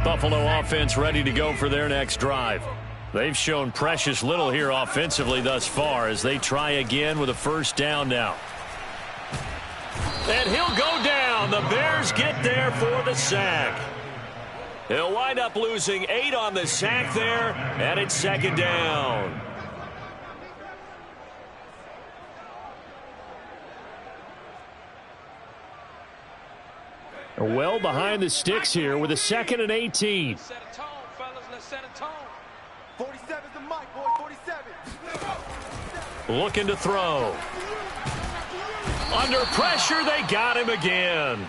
Buffalo offense ready to go for their next drive. They've shown precious little here offensively thus far as they try again with a first down now. And he'll go down. The Bears get there for the sack. He'll wind up losing 8 on the sack there, and it's second down. Well behind the sticks here with a 2nd and 18. Set a tone, fellas. Let's set a tone. 47's the mic, boy. 47. Looking to throw. Under pressure, they got him again.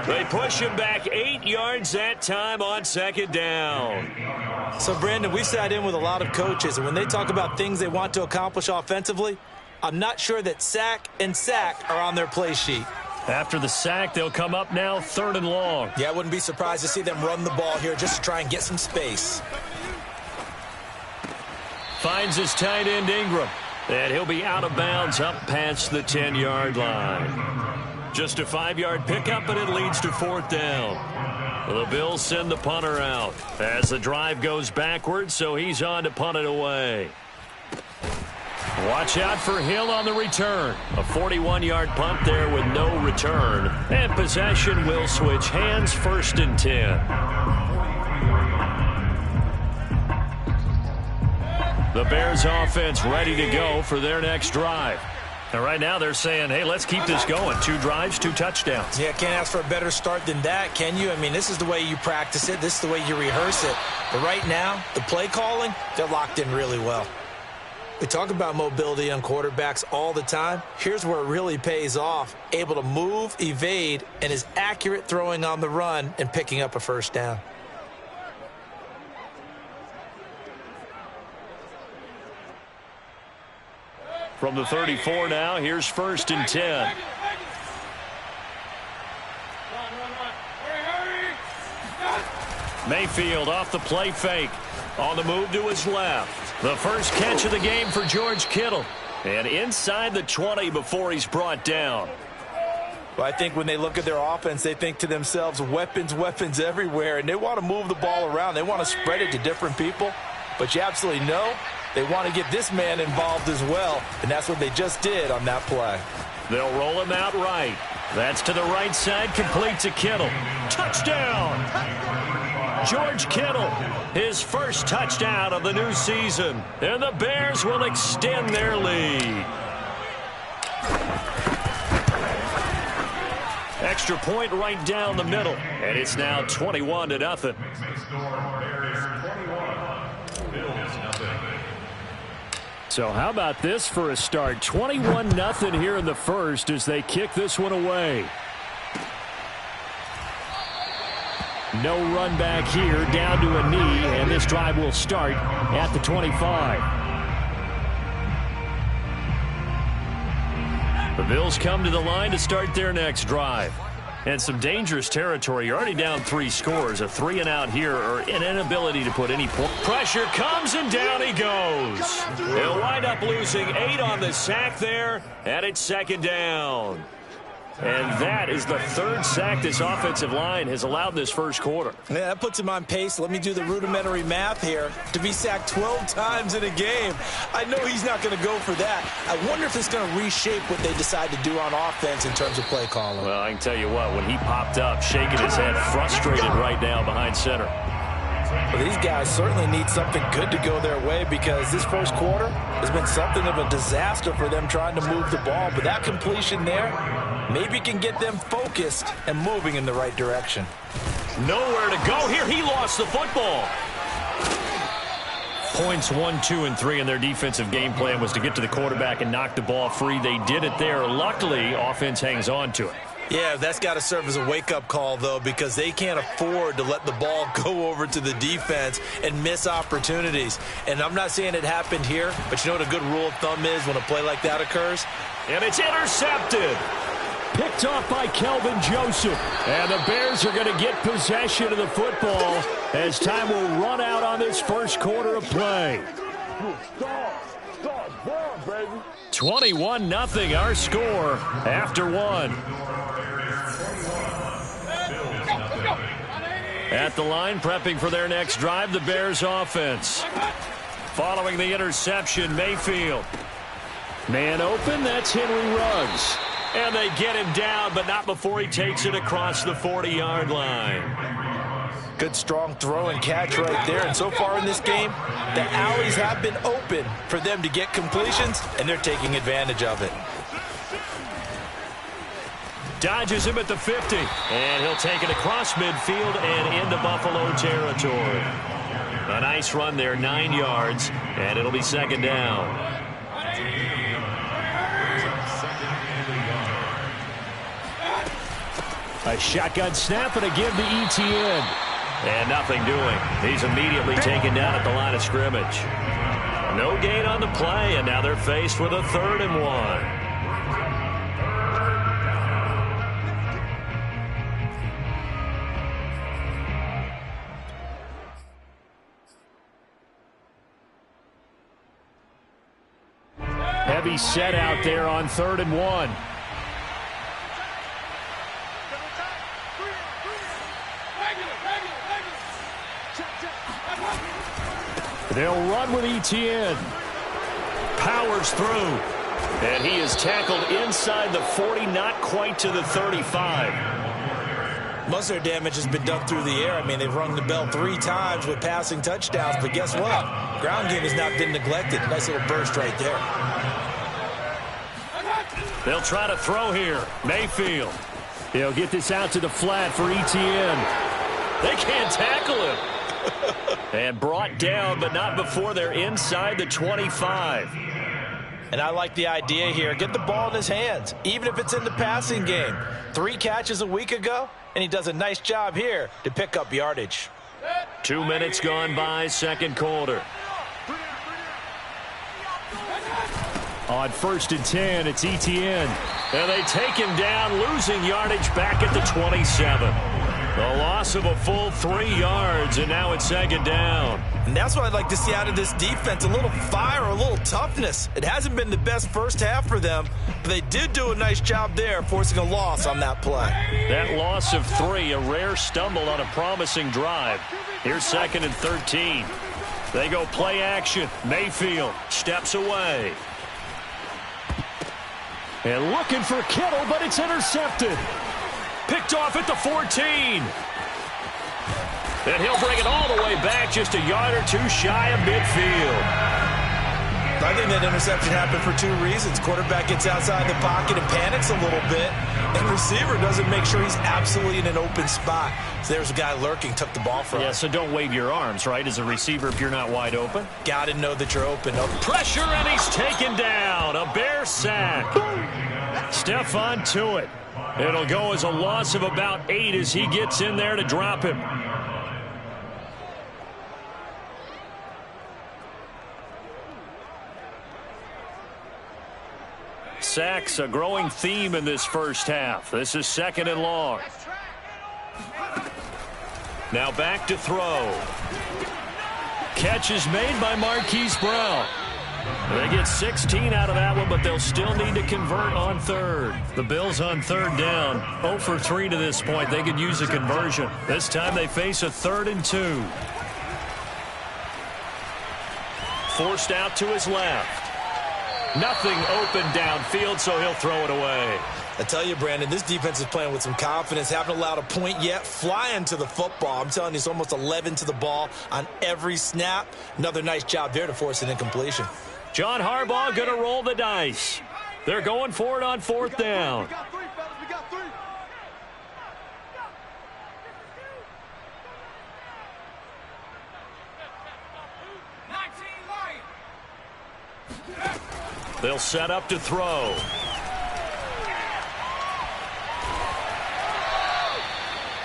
They push him back 8 yards that time on second down. So, Brandon, we sat in with a lot of coaches, and when they talk about things they want to accomplish offensively, I'm not sure that sack and sack are on their play sheet. After the sack, they'll come up now 3rd and long. Yeah, I wouldn't be surprised to see them run the ball here just to try and get some space. Finds his tight end Ingram. And he'll be out of bounds up past the 10-yard line. Just a 5-yard pickup, and it leads to 4th down. The Bills send the punter out as the drive goes backwards, so he's on to punt it away. Watch out for Hill on the return. A 41-yard punt there with no return. And possession will switch hands, 1st and 10. The Bears offense ready to go for their next drive. And right now they're saying, hey, let's keep this going. 2 drives, 2 touchdowns. Yeah, can't ask for a better start than that, can you? I mean, this is the way you practice it. This is the way you rehearse it. But right now, the play calling, they're locked in really well. We talk about mobility on quarterbacks all the time. Here's where it really pays off. Able to move, evade, and is accurate throwing on the run and picking up a first down. From the 34 now, here's 1st and 10. Mayfield off the play fake. On the move to his left. The first catch of the game for George Kittle. And inside the 20 before he's brought down. Well, I think when they look at their offense, they think to themselves, weapons, weapons everywhere. And they want to move the ball around. They want to spread it to different people. But you absolutely know they want to get this man involved as well. And that's what they just did on that play. They'll roll him out right. That's to the right side, complete to Kittle. Touchdown! George Kittle, his first touchdown of the new season. And the Bears will extend their lead. Extra point right down the middle. And it's now 21-0. So how about this for a start? 21-0 here in the first as they kick this one away. No run back here, down to a knee, and this drive will start at the 25. The Bills come to the line to start their next drive. And some dangerous territory. You're already down 3 scores. A 3-and-out here or an inability to put any point. Pressure comes and down he goes. He'll wind up losing 8 on the sack there, and it's second down. And that is the 3rd sack this offensive line has allowed this first quarter. Yeah, that puts him on pace. Let me do the rudimentary math here. To be sacked 12 times in a game, I know he's not going to go for that. I wonder if it's going to reshape what they decide to do on offense in terms of play calling. Well, I can tell you what, when he popped up, shaking his head, frustrated right now behind center. Well, these guys certainly need something good to go their way because this first quarter has been something of a disaster for them trying to move the ball. But that completion there maybe can get them focused and moving in the right direction. Nowhere to go here. He lost the football. Points 1, 2, and 3 in their defensive game plan was to get to the quarterback and knock the ball free. They did it there. Luckily, offense hangs on to it. Yeah, that's got to serve as a wake-up call, though, because they can't afford to let the ball go over to the defense and miss opportunities. And I'm not saying it happened here, but you know what a good rule of thumb is when a play like that occurs? And it's intercepted. Picked off by Kelvin Joseph. And the Bears are going to get possession of the football as time will run out on this first quarter of play. 21-0 our score after 1. At the line, prepping for their next drive, the Bears offense. Following the interception, Mayfield. Man open, that's Henry Ruggs. And they get him down, but not before he takes it across the 40-yard line. Good strong throw and catch right there. And so far in this game, the alleys have been open for them to get completions, and they're taking advantage of it. Dodges him at the 50, and he'll take it across midfield and into Buffalo territory. A nice run there, 9 yards, and it'll be second down. A shotgun snap and a give to Etienne. And nothing doing. He's immediately taken down at the line of scrimmage. No gain on the play, and now they're faced with a 3rd and 1. Heavy set out there on 3rd and 1. They'll run with Etienne. Powers through. And he is tackled inside the 40, not quite to the 35. Most of their damage has been done through the air. I mean, they've rung the bell 3 times with passing touchdowns, but guess what? Ground game has not been neglected. Nice little burst right there. They'll try to throw here. Mayfield. He'll get this out to the flat for Etienne. They can't tackle him. And brought down, but not before they're inside the 25. And I like the idea here. Get the ball in his hands, even if it's in the passing game. 3 catches a week ago, and he does a nice job here to pick up yardage. 2 minutes gone by, second quarter. On 1st and 10, it's Etienne. And they take him down, losing yardage back at the 27. The loss of a full 3 yards, and now it's second down. And that's what I'd like to see out of this defense, a little fire, a little toughness. It hasn't been the best first half for them, but they did do a nice job there, forcing a loss on that play. That loss of 3, a rare stumble on a promising drive. Here's 2nd and 13. They go play action. Mayfield steps away. And looking for Kittle, but it's intercepted. Picked off at the 14. And he'll bring it all the way back, just a yard or 2 shy of midfield. I think that interception happened for 2 reasons. Quarterback gets outside the pocket and panics a little bit, and receiver doesn't make sure he's absolutely in an open spot. So there's a guy lurking, took the ball from him. Yeah, so don't wave your arms, right, as a receiver if you're not wide open. Got to know that you're open. Pressure, and he's taken down. A Bear sack. Stephon Tuitt. It'll go as a loss of about 8 as he gets in there to drop him. Sacks, a growing theme in this first half. This is 2nd and long. Now back to throw. Catch is made by Marquise Brown. They get 16 out of that one, but they'll still need to convert on 3rd. The Bills on 3rd down. 0 for 3 to this point. They could use a conversion. This time they face a 3rd and 2. Forced out to his left. Nothing open downfield, so he'll throw it away. I tell you, Brandon, this defense is playing with some confidence. Haven't allowed a point yet. Flying to the football. I'm telling you, it's almost 11 to the ball on every snap. Another nice job there to force an incompletion. John Harbaugh going to roll the dice. They're going for it on 4th down. We got 3, fellas. We got 3. They'll set up to throw.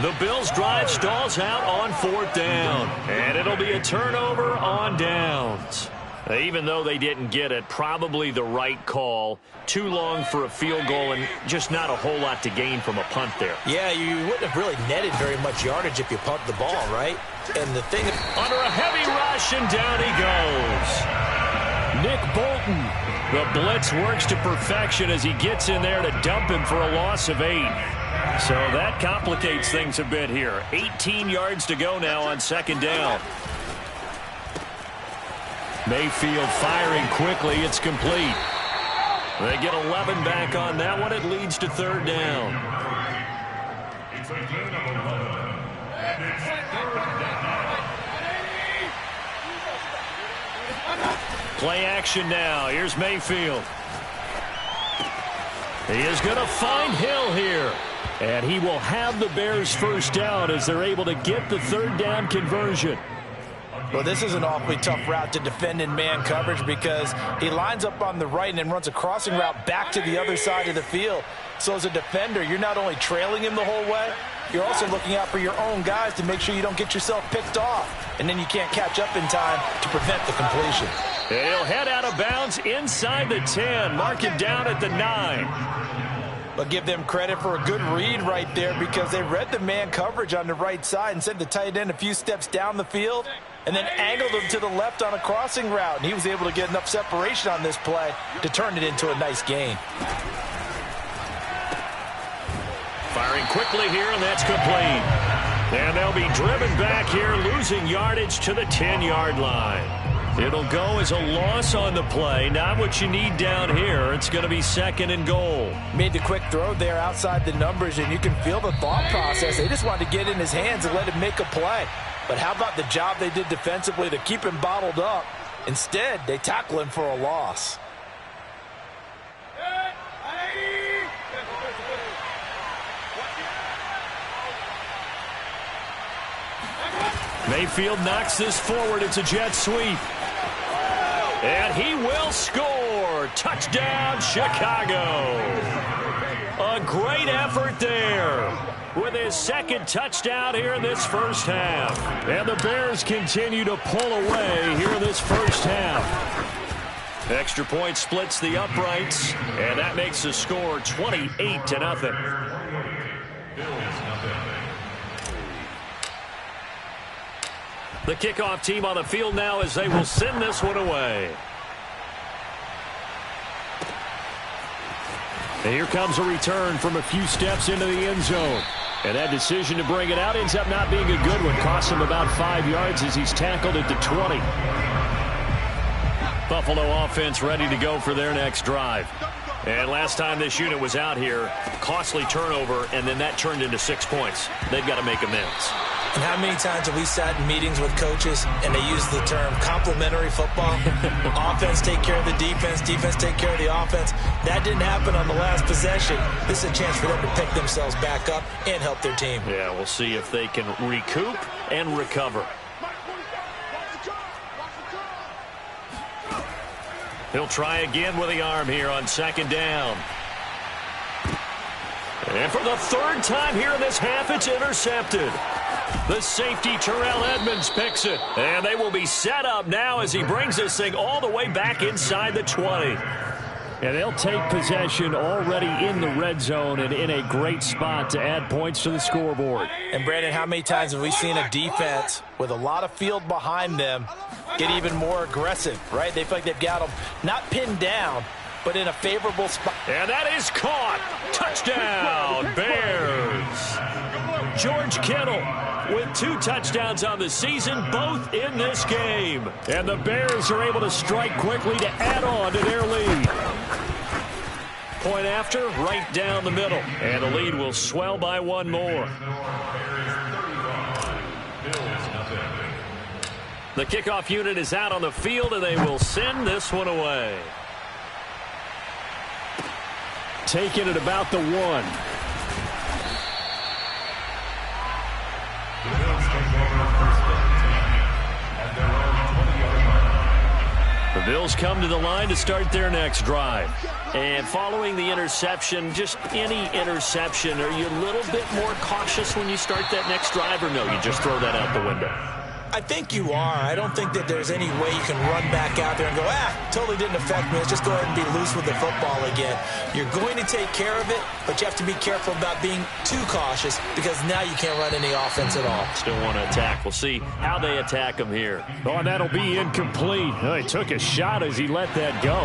The Bills' drive stalls out on 4th down. And it'll be a turnover on downs. Even though they didn't get it, probably the right call. Too long for a field goal and just not a whole lot to gain from a punt there. Yeah, you wouldn't have really netted very much yardage if you pumped the ball, right? And the thing... Under a heavy rush, and down he goes. Nick Bolton. The blitz works to perfection as he gets in there to dump him for a loss of 8. So that complicates things a bit here. 18 yards to go now on second down. Mayfield firing quickly. It's complete. They get 11 back on that one. It leads to third down. Play action now. Here's Mayfield. He is going to find Hill here. And he will have the Bears first down as they're able to get the third down conversion. Well, this is an awfully tough route to defend in man coverage because he lines up on the right and then runs a crossing route back to the other side of the field. So as a defender, you're not only trailing him the whole way, you're also looking out for your own guys to make sure you don't get yourself picked off. And then you can't catch up in time to prevent the completion. He'll head out of bounds inside the 10. Mark it down at the 9. But give them credit for a good read right there because they read the man coverage on the right side and sent the tight end a few steps down the field and then angled him to the left on a crossing route. And he was able to get enough separation on this play to turn it into a nice gain. Firing quickly here, and that's complete. And they'll be driven back here, losing yardage to the 10-yard line. It'll go as a loss on the play. Not what you need down here. It's going to be second and goal. Made the quick throw there outside the numbers, and you can feel the thought process. They just wanted to get in his hands and let him make a play. But how about the job they did defensively to keep him bottled up? Instead, they tackle him for a loss. Mayfield knocks this forward. It's a jet sweep. And he will score. Touchdown, Chicago. A great effort there with his second touchdown here in this first half. And the Bears continue to pull away here in this first half. Extra point splits the uprights, and that makes the score 28-0. The kickoff team on the field now as they will send this one away. And here comes a return from a few steps into the end zone. And that decision to bring it out ends up not being a good one. Costs him about 5 yards as he's tackled at the 20. Buffalo offense ready to go for their next drive. And last time this unit was out here, costly turnover, and then that turned into 6 points. They've got to make amends. And how many times have we sat in meetings with coaches and they use the term complementary football? Offense take care of the defense, defense take care of the offense. That didn't happen on the last possession. This is a chance for them to pick themselves back up and help their team. Yeah, we'll see if they can recoup and recover. He'll try again with the arm here on second down. And for the third time here in this half, it's intercepted. The safety, Terrell Edmonds, picks it. And they will be set up now as he brings this thing all the way back inside the 20. And they'll take possession already in the red zone and in a great spot to add points to the scoreboard. And, Brandon, how many times have we seen a defense with a lot of field behind them get even more aggressive, right? They feel like they've got them not pinned down, but in a favorable spot. And that is caught. Touchdown, Bears. George Kittle with 2 touchdowns on the season, both in this game. And the Bears are able to strike quickly to add on to their lead. Point after, right down the middle. And the lead will swell by 1 more. The kickoff unit is out on the field, and they will send this one away. Taken at about the 1. The Bills come to the line to start their next drive. And following the interception, just any interception, are you a little bit more cautious when you start that next drive, or no, you just throw that out the window? I think you are. I don't think that there's any way you can run back out there and go, totally didn't affect me. Let's just go ahead and be loose with the football again. You're going to take care of it, but you have to be careful about being too cautious because now you can't run any offense at all. Still want to attack. We'll see how they attack him here. Oh, and that'll be incomplete. Oh, he took a shot as he let that go.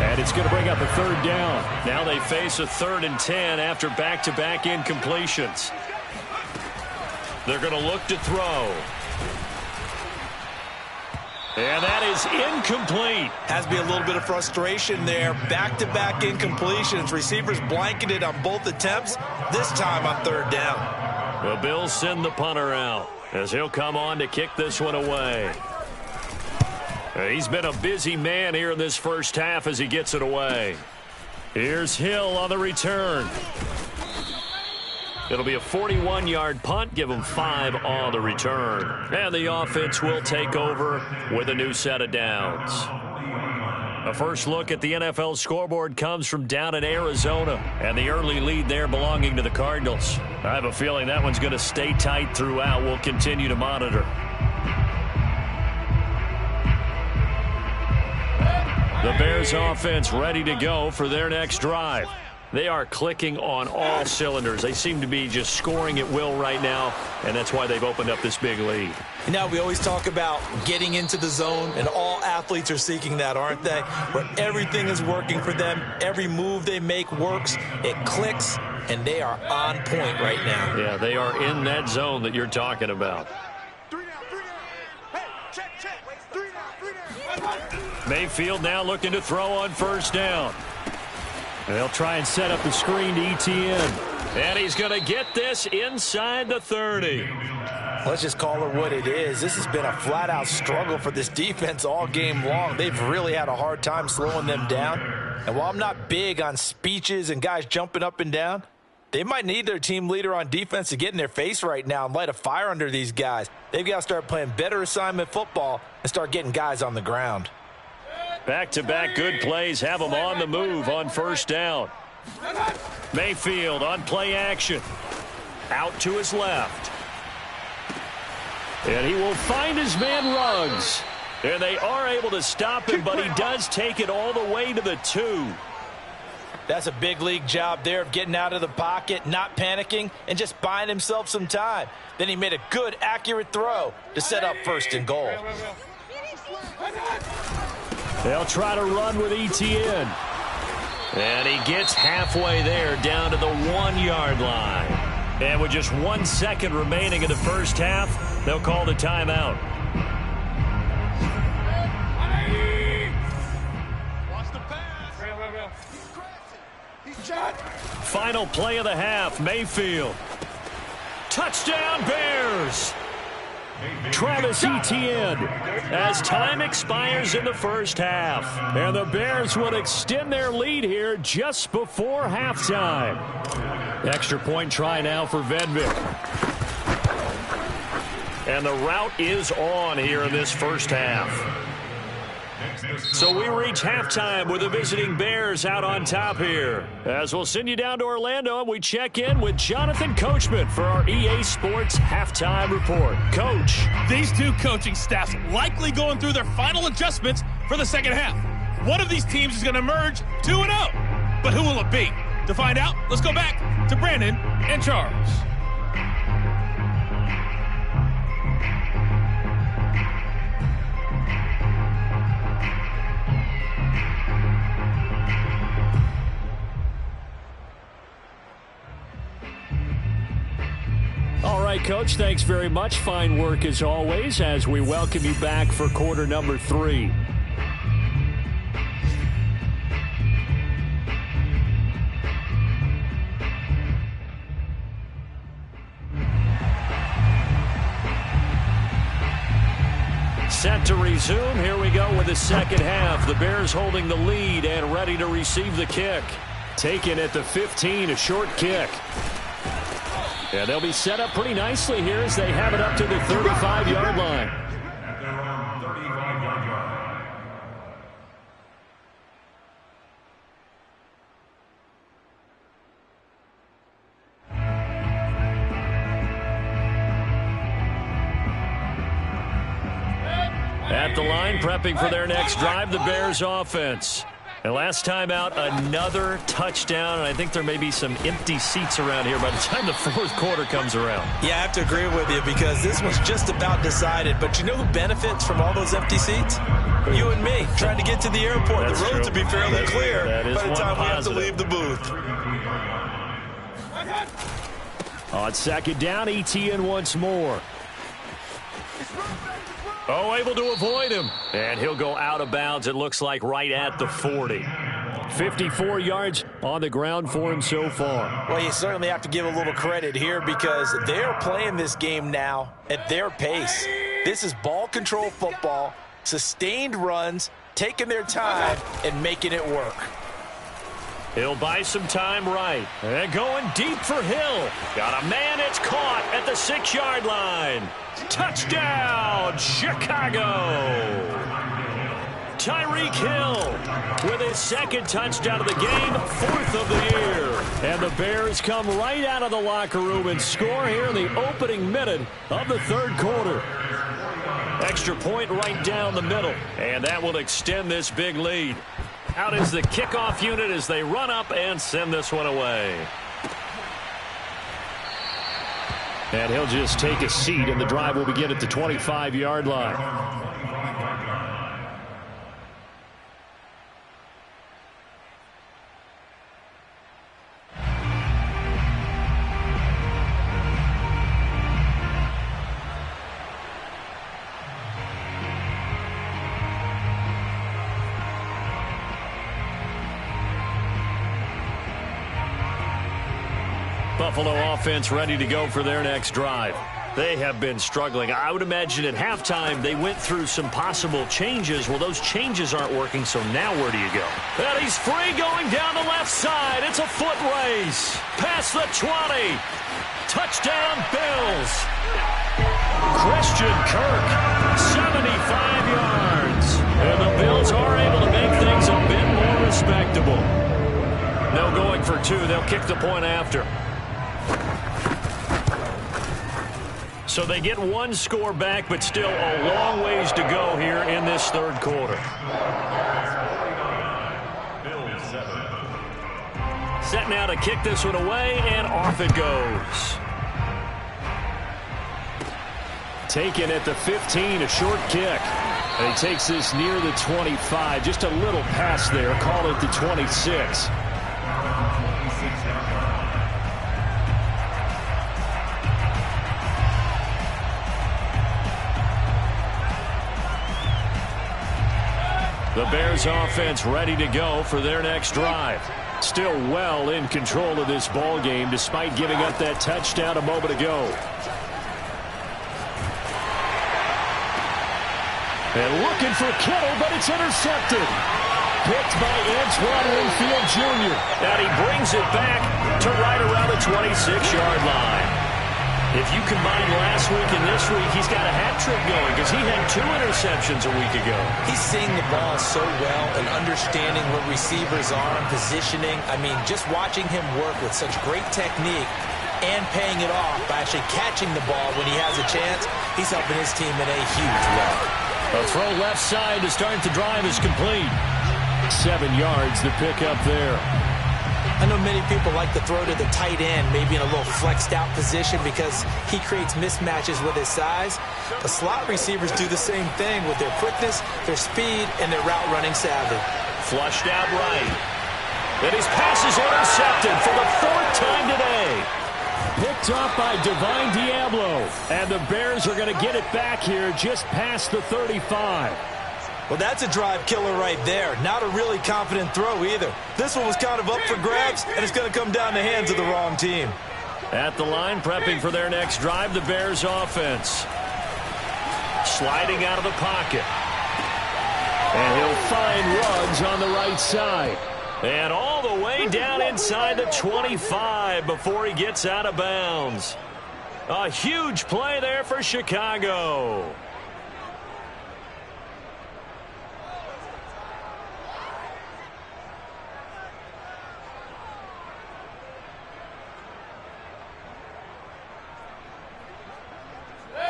And it's going to bring up a third down. Now they face a 3rd and 10 after back-to-back incompletions. They're going to look to throw. And that is incomplete. Has to be a little bit of frustration there. Back-to-back incompletions. Receivers blanketed on both attempts, this time on 3rd down. The Bills send the punter out as he'll come on to kick this one away. He's been a busy man here in this first half as he gets it away. Here's Hill on the return. It'll be a 41-yard punt, give him 5 on the return. And the offense will take over with a new set of downs. A first look at the NFL scoreboard comes from down in Arizona, and the early lead there belonging to the Cardinals. I have a feeling that one's going to stay tight throughout. We'll continue to monitor. The Bears offense ready to go for their next drive. They are clicking on all cylinders. They seem to be just scoring at will right now, and that's why they've opened up this big lead. Now, we always talk about getting into the zone, and all athletes are seeking that, aren't they? Where everything is working for them. Every move they make works. It clicks, and they are on point right now. Yeah, they are in that zone that you're talking about. 3 down, 3 down. Hey, check. 3 down. Mayfield now looking to throw on first down. They'll try and set up the screen to Etienne. And he's going to get this inside the 30. Let's just call it what it is. This has been a flat-out struggle for this defense all game long. They've really had a hard time slowing them down. And while I'm not big on speeches and guys jumping up and down, they might need their team leader on defense to get in their face right now and light a fire under these guys. They've got to start playing better assignment football and start getting guys on the ground. Back-to-back good plays have him on the move on first down. Mayfield on play action. Out to his left. And he will find his man Ruggs. And they are able to stop him, but he does take it all the way to the 2. That's a big league job there of getting out of the pocket, not panicking, and just buying himself some time. Then he made a good, accurate throw to set up 1st and goal. They'll try to run with Etienne. And he gets halfway there down to the 1-yard line. And with just 1 second remaining in the first half, they'll call the timeout. Watch the pass. He's shot. Final play of the half, Mayfield. Touchdown, Bears! Travis Etienne. As time expires in the first half. And the Bears would extend their lead here just before halftime. Extra point try now for Vedvik. And the route is on here in this first half. So we reach halftime with the visiting Bears out on top here. As we'll send you down to Orlando, and we check in with Jonathan Coachman for our EA Sports Halftime Report. Coach. These two coaching staffs likely going through their final adjustments for the second half. One of these teams is going to emerge 2-0. But who will it be? To find out, let's go back to Brandon and Charles. All right, Coach, thanks very much. Fine work as always as we welcome you back for quarter number 3. Set to resume. Here we go with the second half. The Bears holding the lead and ready to receive the kick. Taken at the 15, a short kick. And they'll be set up pretty nicely here as they have it up to the 35-yard line. At the line, prepping for their next drive, the Bears offense. And last time out, another touchdown, and I think there may be some empty seats around here by the time the fourth quarter comes around. Yeah, I have to agree with you because this one's just about decided. But you know who benefits from all those empty seats? You and me, trying to get to the airport. That's the roads true. will be fairly clear That by the time we have to positive. leave the booth. On second down, ETN once more. Oh, able to avoid him. And he'll go out of bounds, it looks like, right at the 40. 54 yards on the ground for him so far. Well, you certainly have to give a little credit here because they're playing this game now at their pace. This is ball control football, sustained runs, taking their time, and making it work. He'll buy some time right. And going deep for Hill. Got a man, it's caught at the 6-yard line. Touchdown, Chicago! Tyreek Hill with his second touchdown of the game, 4th of the year. And the Bears come right out of the locker room and score here in the opening minute of the third quarter. Extra point right down the middle, and that will extend this big lead. Out is the kickoff unit as they run up and send this one away. And he'll just take a seat, and the drive will begin at the 25-yard line. Buffalo offense ready to go for their next drive. They have been struggling. I would imagine at halftime they went through some possible changes. Well, those changes aren't working, so now where do you go? And he's free going down the left side. It's a foot race. Past the 20. Touchdown, Bills. Christian Kirk, 75 yards. And the Bills are able to make things a bit more respectable. No going for two. They'll kick the point after. So they get one score back, but still a long ways to go here in this third quarter. Set now to kick this one away, and off it goes. Taken at the 15, a short kick. And he takes this near the 25. Just a little pass there. Call it the 26. The Bears offense ready to go for their next drive. Still well in control of this ball game despite giving up that touchdown a moment ago. And looking for Kittle, but it's intercepted. Picked by Antoine Winfield Jr. And he brings it back to right around the 26-yard line. If you combine last week and this week, he's got a hat trick going because he had 2 interceptions a week ago. He's seeing the ball so well and understanding what receivers are and positioning. I mean, just watching him work with such great technique and paying it off by actually catching the ball when he has a chance, he's helping his team in a huge way. A throw left side to start the drive is complete. 7 yards to pick up there. I know many people like to throw to the tight end, maybe in a little flexed out position because he creates mismatches with his size. But slot receivers do the same thing with their quickness, their speed, and their route running savvy. Flushed out right. And his pass is intercepted for the 4th time today. Picked off by Divine Diablo. And the Bears are going to get it back here just past the 35. Well, that's a drive killer right there. Not a really confident throw either. This one was kind of up for grabs, and it's going to come down the hands of the wrong team. At the line, prepping for their next drive, the Bears offense. Sliding out of the pocket. And he'll find Ruggs on the right side. And all the way down inside the 25 before he gets out of bounds. A huge play there for Chicago.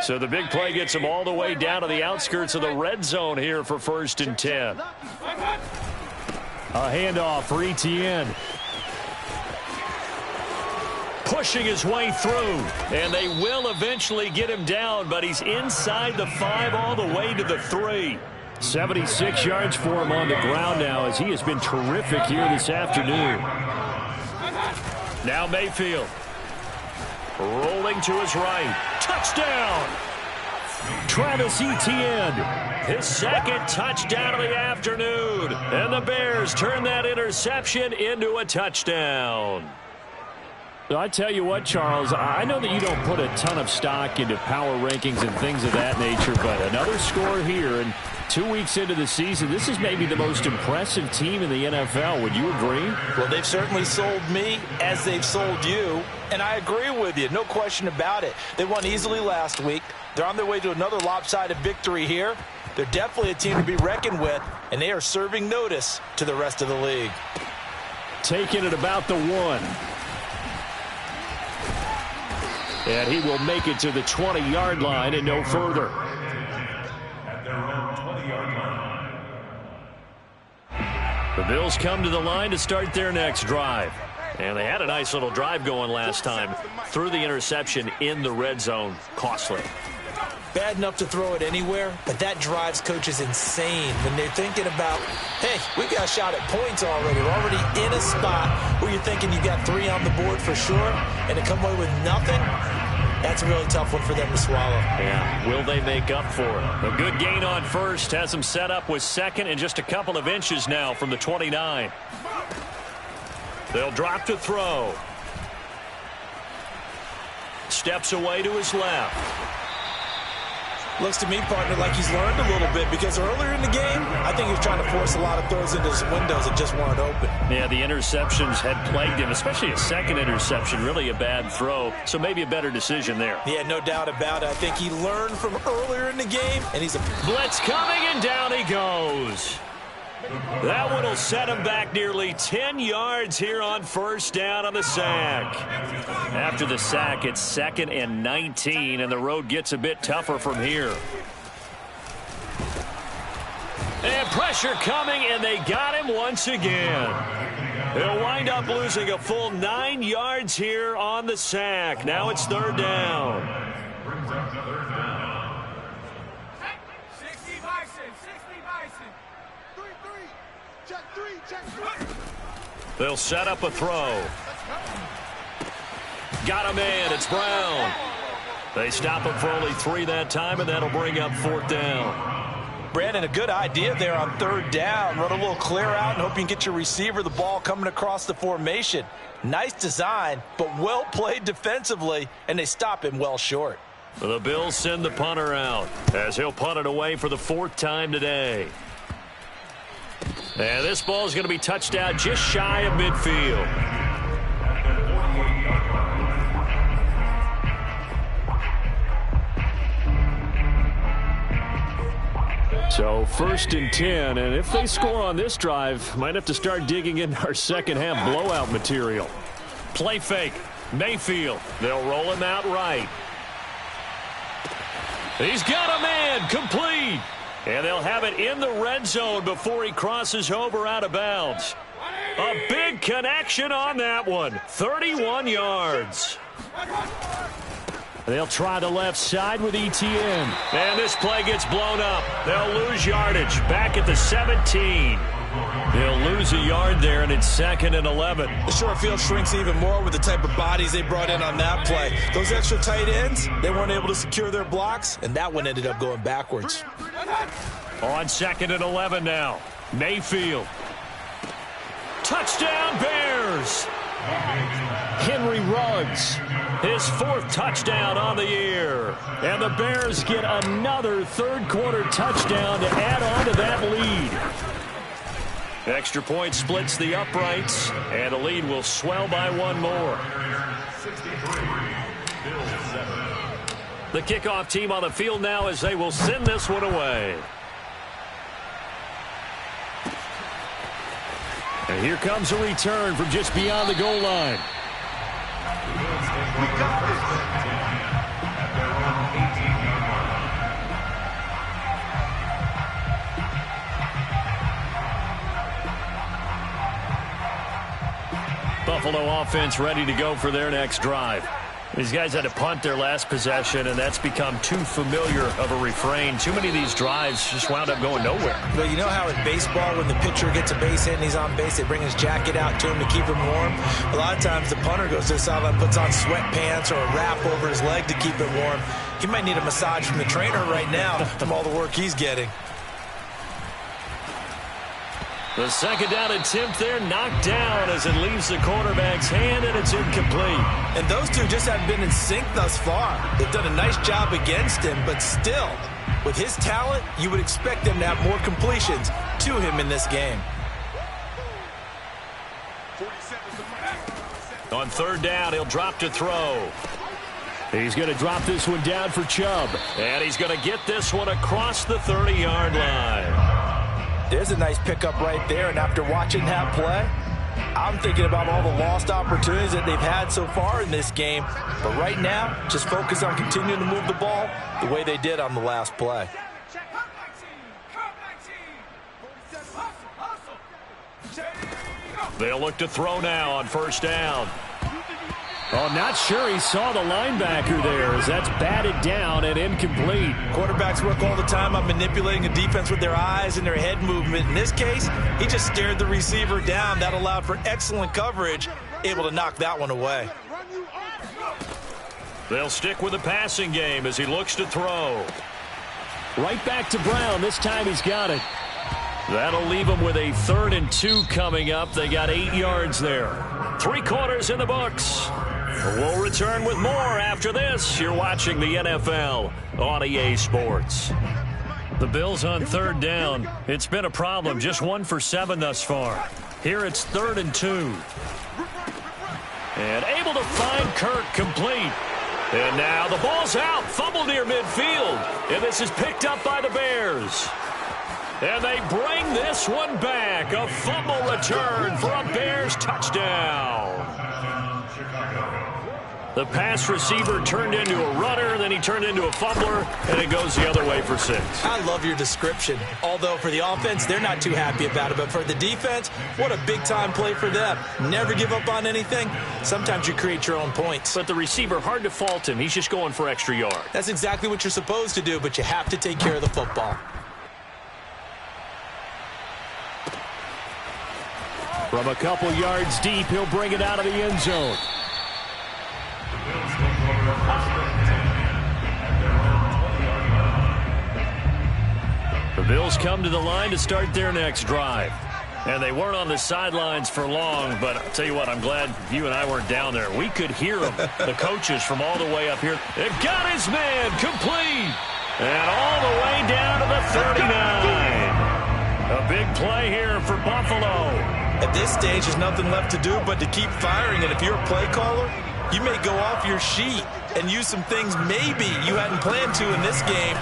So the big play gets him all the way down to the outskirts of the red zone here for 1st and 10. A handoff for Etienne. Pushing his way through, and they will eventually get him down, but he's inside the 5 all the way to the 3. 76 yards for him on the ground now, as he has been terrific here this afternoon. Now Mayfield. Rolling to his right. Touchdown! Travis Etienne. His 2nd touchdown of the afternoon. And the Bears turn that interception into a touchdown. So I tell you what, Charles, I know that you don't put a ton of stock into power rankings and things of that nature, but another score here, and 2 weeks into the season, this is maybe the most impressive team in the NFL. Would you agree? Well, they've certainly sold me as they've sold you, and I agree with you. No question about it. They won easily last week. They're on their way to another lopsided victory here. They're definitely a team to be reckoned with, and they are serving notice to the rest of the league. Taking it about the 1. And he will make it to the 20-yard line and no further. At their own 20-yard line. The Bills come to the line to start their next drive. And they had a nice little drive going last time. Threw the interception in the red zone. Costly. Bad enough to throw it anywhere, but that drives coaches insane when they're thinking about, hey, we got a shot at points already. We're already in a spot where you're thinking you got 3 on the board for sure, and to come away with nothing, that's a really tough one for them to swallow. Yeah, will they make up for it? A good gain on first has them set up with 2nd and just a couple of inches now from the 29. They'll drop to throw. Steps away to his left. Looks to me, partner, like he's learned a little bit, because earlier in the game, I think he was trying to force a lot of throws into his windows that just weren't open. Yeah, the interceptions had plagued him, especially a 2nd interception, really a bad throw, so maybe a better decision there. Yeah, no doubt about it. I think he learned from earlier in the game, and he's a blitz coming, and down he goes. That one will set him back nearly 10 yards here on 1st down on the sack. After the sack, it's 2nd and 19, and the road gets a bit tougher from here. And pressure coming, and they got him once again. They'll wind up losing a full 9 yards here on the sack. Now it's 3rd down. They'll set up a throw. Got a man. It's Brown. They stop him for only 3 that time, and that'll bring up 4th down. Brandon, a good idea there on 3rd down. Run a little clear out and hope you can get your receiver the ball coming across the formation. Nice design, but well played defensively, and they stop him well short. The Bills send the punter out as he'll punt it away for the 4th time today. And this ball is going to be touched out just shy of midfield. So 1st and 10, and if they score on this drive, might have to start digging in our second-half blowout material. Play fake. Mayfield. They'll roll him out right. He's got a man. Complete. And they'll have it in the red zone before he crosses over out of bounds. A big connection on that one. 31 yards. They'll try the left side with Etienne. And this play gets blown up. They'll lose yardage. Back at the 17. They'll lose a yard there, and it's 2nd and 11. The short field shrinks even more with the type of bodies they brought in on that play. Those extra tight ends, they weren't able to secure their blocks, and that one ended up going backwards. On 2nd and 11 now. Mayfield. Touchdown, Bears! Henry Ruggs. His 4th touchdown on the year. And the Bears get another 3rd-quarter touchdown to add on to that lead. Extra point splits the uprights, and the lead will swell by 1 more. The kickoff team on the field now as they will send this one away. And here comes a return from just beyond the goal line. We got this. Buffalo offense ready to go for their next drive. These guys had to punt their last possession, and that's become too familiar of a refrain. Too many of these drives just wound up going nowhere. Well, you know how in baseball, when the pitcher gets a base hit and he's on base, they bring his jacket out to him to keep him warm? A lot of times the punter goes to the sideline, puts on sweatpants or a wrap over his leg to keep it warm. He might need a massage from the trainer right now from all the work he's getting. The second down attempt there knocked down as it leaves the quarterback's hand, and it's incomplete. And those two just haven't been in sync thus far. They've done a nice job against him, but still, with his talent, you would expect them to have more completions to him in this game. On third down, he'll drop to throw. He's going to drop this one down for Chubb. And he's going to get this one across the 30-yard line. There's a nice pickup right there, and after watching that play, I'm thinking about all the lost opportunities that they've had so far in this game. But right now, just focus on continuing to move the ball the way they did on the last play. They'll look to throw now on first down. Oh, not sure he saw the linebacker there as that's batted down and incomplete. Quarterbacks work all the time on manipulating a defense with their eyes and their head movement. In this case, he just stared the receiver down. That allowed for excellent coverage, able to knock that one away. They'll stick with the passing game as he looks to throw. Right back to Brown. This time he's got it. That'll leave them with a 3rd and 2 coming up. They got 8 yards there. 3 quarters in the books. We'll return with more after this. You're watching the NFL on EA Sports. The Bills on third down. It's been a problem. Just 1 for 7 thus far. Here it's 3rd and 2. And able to find Kirk complete. And now the ball's out. Fumble near midfield. And this is picked up by the Bears. And they bring this one back. A fumble return for a Bears touchdown. The pass receiver turned into a runner, then he turned into a fumbler, and it goes the other way for 6. I love your description. Although for the offense, they're not too happy about it. But for the defense, what a big-time play for them. Never give up on anything. Sometimes you create your own points. But the receiver, hard to fault him. He's just going for extra yard. That's exactly what you're supposed to do, but you have to take care of the football. From a couple yards deep, he'll bring it out of the end zone. The Bills come to the line to start their next drive. And they weren't on the sidelines for long, but I'll tell you what, I'm glad you and I weren't down there. We could hear them, the coaches from all the way up here. They've got his man complete. And all the way down to the 39. A big play here for Buffalo. At this stage, there's nothing left to do but to keep firing. And if you're a play caller, you may go off your sheet and use some things maybe you hadn't planned to in this game.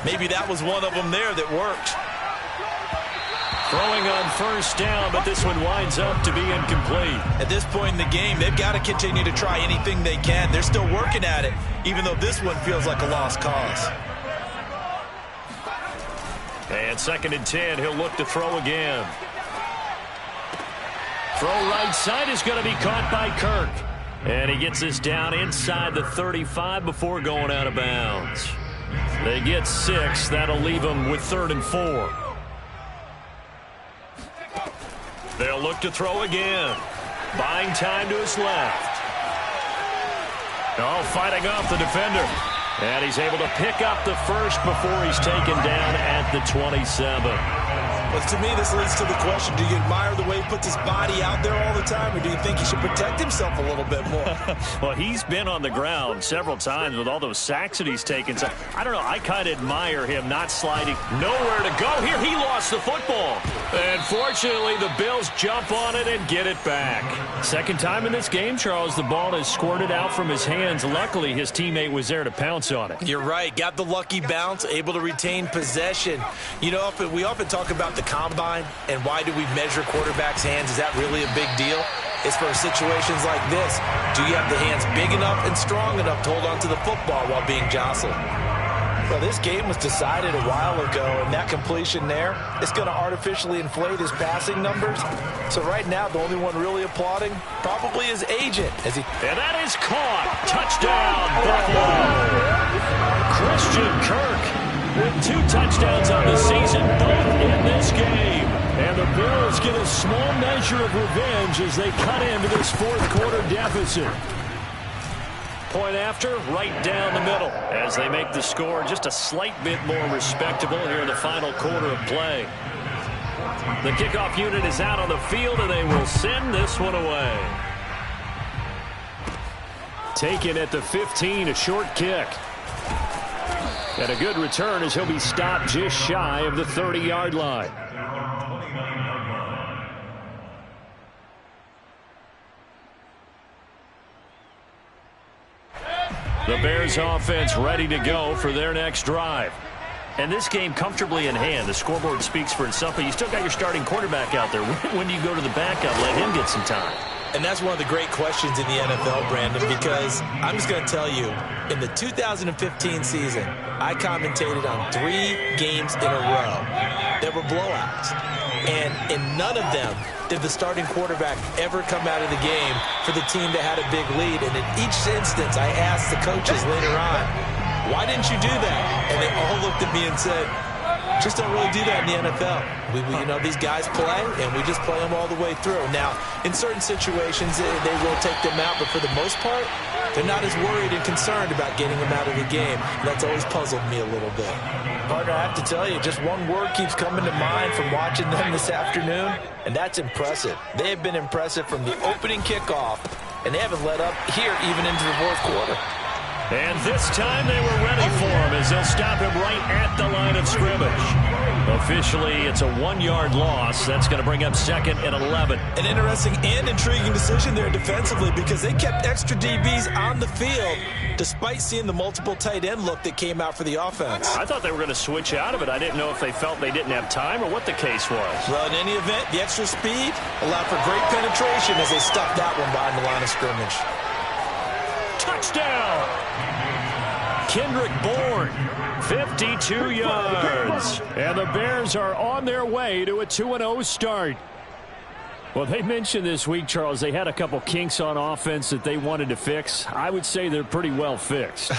Maybe that was one of them there that worked. Throwing on first down, but this one winds up to be incomplete. At this point in the game, they've got to continue to try anything they can. They're still working at it, even though this one feels like a lost cause. And 2nd and 10, he'll look to throw again. Throw right side is going to be caught by Kirk. And he gets this down inside the 35 before going out of bounds. They get 6. That'll leave them with 3rd and 4. They'll look to throw again. Buying time to his left. Oh, fighting off the defender. And he's able to pick up the first before he's taken down at the 27. But to me, this leads to the question, do you admire the way he puts his body out there all the time, or do you think he should protect himself a little bit more? Well, he's been on the ground several times with all those sacks that he's taken. So, I don't know, I kind of admire him not sliding. Nowhere to go. Here, he lost the football. And fortunately, the Bills jump on it and get it back. Second time in this game, Charles, the ball has squirted out from his hands. Luckily, his teammate was there to pounce on it. You're right. Got the lucky bounce, able to retain possession. You know, we often talk about the combine and why do we measure quarterbacks' hands? Is that really a big deal? It's for situations like this. Do you have the hands big enough and strong enough to hold on to the football while being jostled? Well, this game was decided a while ago, and that completion there is going to artificially inflate his passing numbers. So right now, the only one really applauding probably his agent. And that is caught. Touchdown, Buffalo. Christian Kirk with 2 touchdowns on the season, both in this game. And the Bills get a small measure of revenge as they cut into this fourth-quarter deficit. Point after, right down the middle as they make the score just a slight bit more respectable here in the final quarter of play. The kickoff unit is out on the field, and they will send this one away. Taken at the 15, a short kick. And a good return as he'll be stopped just shy of the 30-yard line. The Bears offense ready to go for their next drive. And this game comfortably in hand. The scoreboard speaks for itself, but you still got your starting quarterback out there. When do you go to the backup, let him get some time? And that's one of the great questions in the NFL, Brandon, because I'm just going to tell you, in the 2015 season, I commentated on 3 games in a row that were blowouts. And in none of them did the starting quarterback ever come out of the game for the team that had a big lead. And in each instance, I asked the coaches later on, why didn't you do that? And they all looked at me and said, just don't really do that in the NFL. You know, these guys play, and we just play them all the way through. Now, in certain situations, they will take them out, but for the most part, they're not as worried and concerned about getting them out of the game. And that's always puzzled me a little bit. Partner, I have to tell you, just one word keeps coming to mind from watching them this afternoon, and that's impressive. They have been impressive from the opening kickoff, and they haven't let up here even into the fourth quarter. And this time they were ready for him as they'll stop him right at the line of scrimmage. Officially, it's a 1-yard loss. That's going to bring up 2nd and 11. An interesting and intriguing decision there defensively because they kept extra DBs on the field despite seeing the multiple tight end look that came out for the offense. I thought they were going to switch out of it. I didn't know if they felt they didn't have time or what the case was. Well, in any event, the extra speed allowed for great penetration as they stuffed that one behind the line of scrimmage. Touchdown! Kendrick Bourne, 52 yards. And the Bears are on their way to a 2-0 start. Well, they mentioned this week, Charles, they had a couple kinks on offense that they wanted to fix. I would say they're pretty well fixed.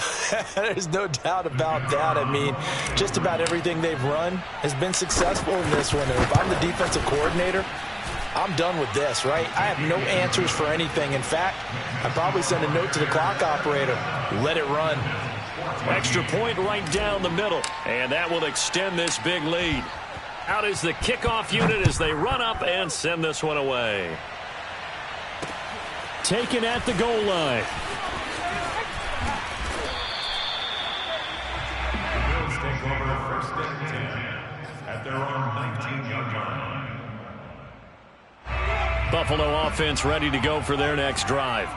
There's no doubt about that. I mean, just about everything they've run has been successful in this one. And if I'm the defensive coordinator, I'm done with this, right? I have no answers for anything. In fact, I'd probably send a note to the clock operator. Let it run. Extra point right down the middle. And that will extend this big lead. Out is the kickoff unit as they run up and send this one away. Taken at the goal line. Bills take over 1st and 10 at their own 19-yard line. Buffalo offense ready to go for their next drive.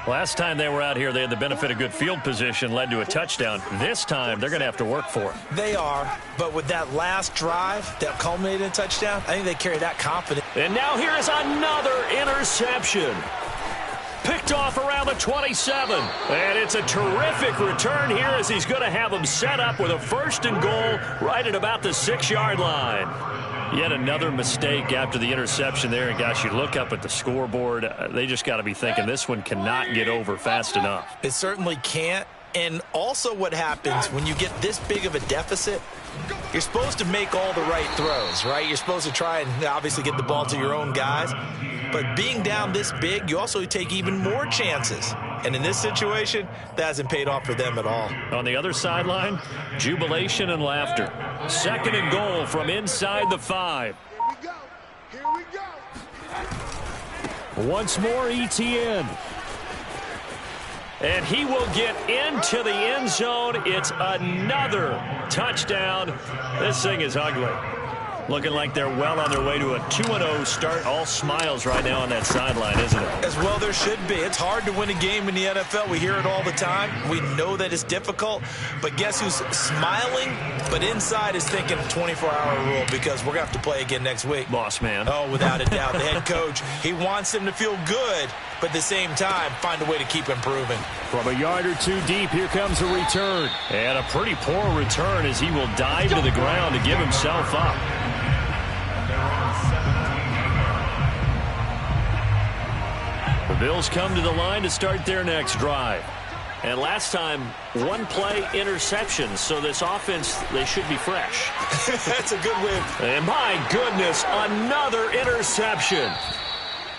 Last time they were out here, they had the benefit of good field position, led to a touchdown. This time, they're going to have to work for it. They are, but with that last drive that culminated in a touchdown, I think they carry that confidence. And now here is another interception. Picked off around the 27. And it's a terrific return here as he's going to have them set up with a 1st and goal right at about the 6-yard line. Yet another mistake after the interception there. And, gosh, you look up at the scoreboard, they just got to be thinking this one cannot get over fast enough. It certainly can't. And also what happens when you get this big of a deficit, you're supposed to make all the right throws, right? You're supposed to try and obviously get the ball to your own guys. But being down this big, you also take even more chances. And in this situation, that hasn't paid off for them at all. On the other sideline, jubilation and laughter. 2nd and goal from inside the 5. Here we go. Here we go. Once more, ETN. And he will get into the end zone. It's another touchdown. This thing is ugly. Looking like they're well on their way to a 2-0 start. All smiles right now on that sideline, isn't it? As well there should be. It's hard to win a game in the NFL. We hear it all the time. We know that it's difficult. But guess who's smiling, but inside is thinking 24-hour rule because we're going to have to play again next week. Boss man. Oh, without a doubt. The head coach, he wants them to feel good, but at the same time, find a way to keep improving. From a yard or two deep, here comes a return. And a pretty poor return as he will dive to the ground to give himself up. The Bills come to the line to start their next drive. And last time, one play interception. So this offense, they should be fresh. That's a good win. And my goodness, another interception.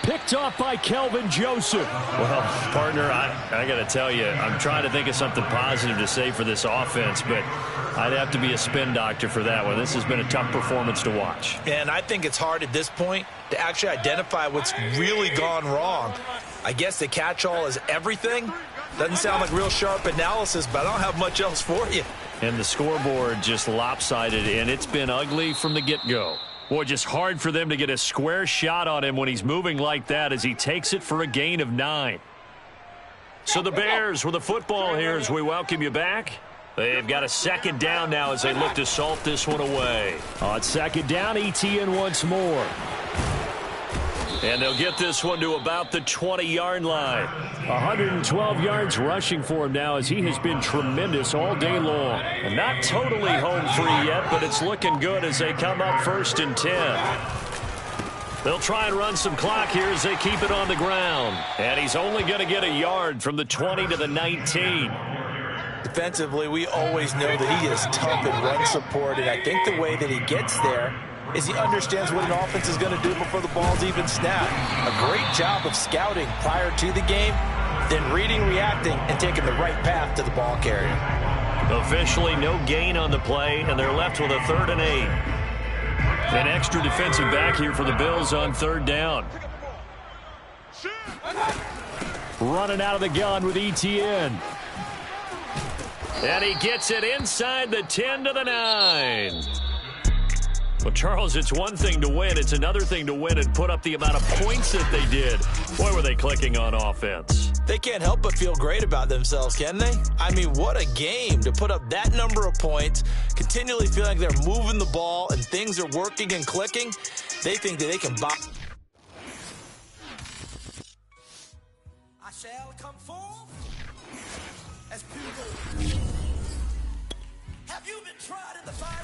Picked off by Kelvin Joseph. Well, partner, I got to tell you, I'm trying to think of something positive to say for this offense, but I'd have to be a spin doctor for that one. This has been a tough performance to watch. And I think it's hard at this point to actually identify what's really gone wrong. I guess the catch-all is everything. Doesn't sound like real sharp analysis, but I don't have much else for you. And the scoreboard just lopsided, and it's been ugly from the get-go. Boy, just hard for them to get a square shot on him when he's moving like that as he takes it for a gain of 9. So the Bears with the football here as we welcome you back. They've got a second down now as they look to salt this one away. On second down, ETN once more. And they'll get this one to about the 20-yard line. 112 yards rushing for him now as he has been tremendous all day long. And not totally home free yet, but it's looking good as they come up 1st and 10. They'll try and run some clock here as they keep it on the ground. And he's only going to get a yard from the 20 to the 19. Defensively, we always know that he is tough in run support, and I think the way that he gets there is he understands what an offense is going to do before the ball's even snapped. A great job of scouting prior to the game, then reading, reacting, and taking the right path to the ball carrier. Officially no gain on the play, and they're left with a 3rd and 8. An extra defensive back here for the Bills on 3rd down. Running out of the gun with ETN. And he gets it inside the 10 to the 9. Well, Charles, it's one thing to win. It's another thing to win and put up the amount of points that they did. Boy, were they clicking on offense. They can't help but feel great about themselves, can they? I mean, what a game to put up that number of points, continually feeling like they're moving the ball and things are working and clicking. They think that they can box. I shall come forth as pure gold. Have you been tried in the fire?